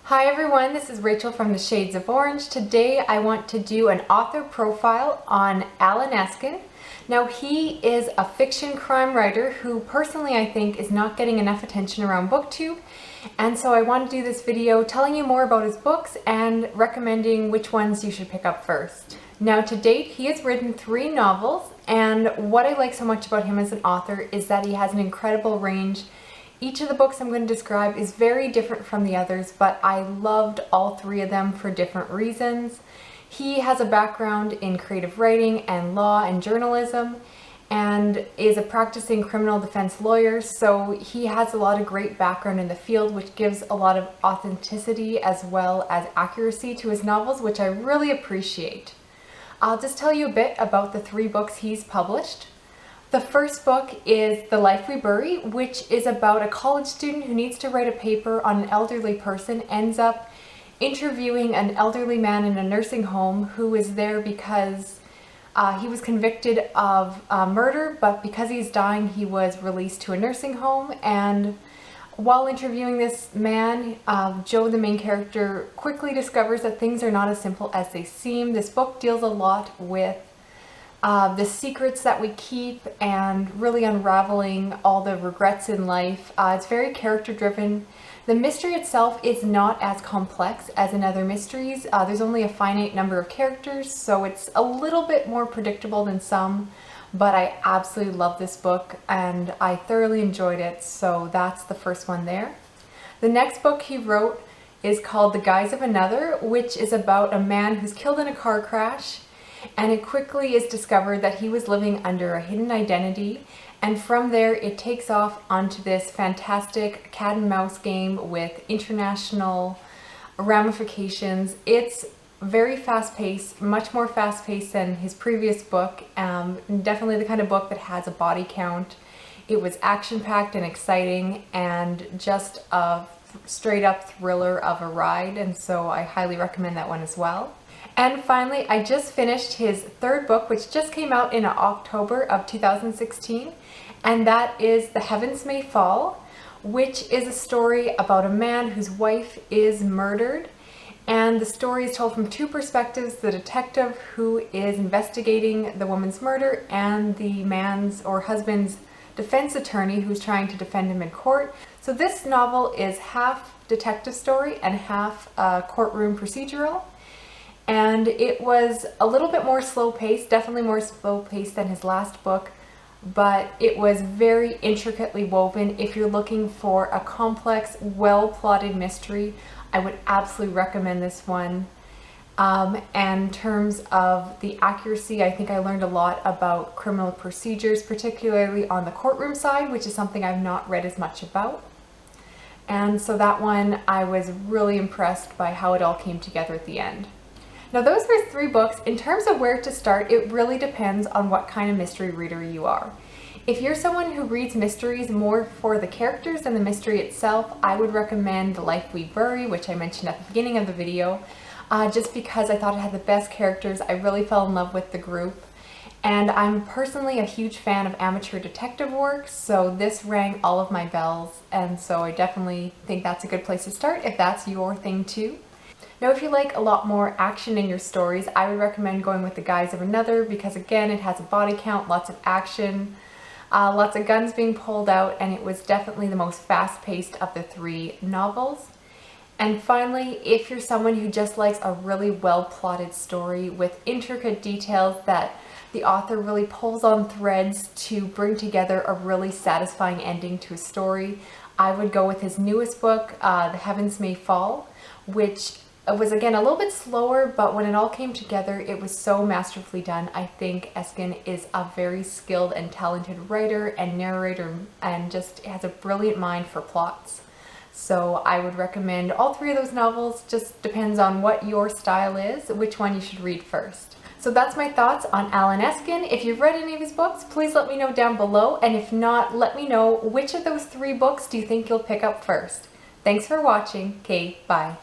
Hi everyone, this is Rachel from the Shades of Orange. Today I want to do an author profile on Eskens. Now he is a fiction crime writer who personally I think is not getting enough attention around BookTube, and so I want to do this video telling you more about his books and recommending which ones you should pick up first. Now to date he has written 3 novels, and what I like so much about him as an author is that he has an incredible range. Each of the books I'm going to describe is very different from the others, but I loved all 3 of them for different reasons. He has a background in creative writing and law and journalism and is a practicing criminal defense lawyer, so he has a lot of great background in the field, which gives a lot of authenticity as well as accuracy to his novels, which I really appreciate. I'll just tell you a bit about the 3 books he's published. The first book is Likely Burry, which is about a college student who needs to write a paper on an elderly person, ends up interviewing an elderly man in a nursing home who is there because he was convicted of murder, but because he's dying he was released to a nursing home. And while interviewing this man, Joe, the main character, quickly discovers that things are not as simple as they seem. This book deals a lot with the secrets that we keep and really unraveling all the regrets in life. It's very character driven. The mystery itself is not as complex as in other mysteries. There's only a finite number of characters, so it's a little bit more predictable than some, but I absolutely love this book and I thoroughly enjoyed it, so that's the first one there. The next book he wrote is called The Guise of Another, which is about a man who's killed in a car crash. And it quickly is discovered that he was living under a hidden identity, and from there it takes off onto this fantastic cat and mouse game with international ramifications. It's very fast-paced, much more fast-paced than his previous book, definitely the kind of book that has a body count. It was action-packed and exciting and just a straight-up thriller of a ride, and so I highly recommend that one as well. And finally, I just finished his 3rd book, which just came out in October of 2016, and that is The Heavens May Fall, which is a story about a man whose wife is murdered. And the story is told from 2 perspectives: the detective who is investigating the woman's murder and the man's or husband's defense attorney who's trying to defend him in court. So this novel is half detective story and half courtroom procedural. And it was a little bit more slow-paced, definitely more slow-paced than his last book, but it was very intricately woven. If you're looking for a complex, well-plotted mystery, I would absolutely recommend this one. And in terms of the accuracy, I think I learned a lot about criminal procedures, particularly on the courtroom side, which is something I've not read as much about. And so that one, I was really impressed by how it all came together at the end. Now those were 3 books. In terms of where to start, it really depends on what kind of mystery reader you are. If you're someone who reads mysteries more for the characters than the mystery itself, I would recommend The Likely Burry, which I mentioned at the beginning of the video, just because I thought it had the best characters. I really fell in love with the group. And I'm personally a huge fan of amateur detective work, so this rang all of my bells, and so I definitely think that's a good place to start if that's your thing too. Now if you like a lot more action in your stories, I would recommend going with The Guise of Another, because again it has a body count, lots of action, lots of guns being pulled out, and it was definitely the most fast-paced of the 3 novels. And finally, if you're someone who just likes a really well-plotted story with intricate details that the author really pulls on threads to bring together a really satisfying ending to a story, I would go with his newest book, The Heavens May Fall, which it was again a little bit slower, but when it all came together, it was so masterfully done. I think Eskens is a very skilled and talented writer and narrator, and just has a brilliant mind for plots. So I would recommend all 3 of those novels. Just depends on what your style is, which one you should read first. So that's my thoughts on Eskens. If you've read any of his books, please let me know down below, and if not, let me know which of those 3 books do you think you'll pick up first. Thanks for watching. Okay, bye.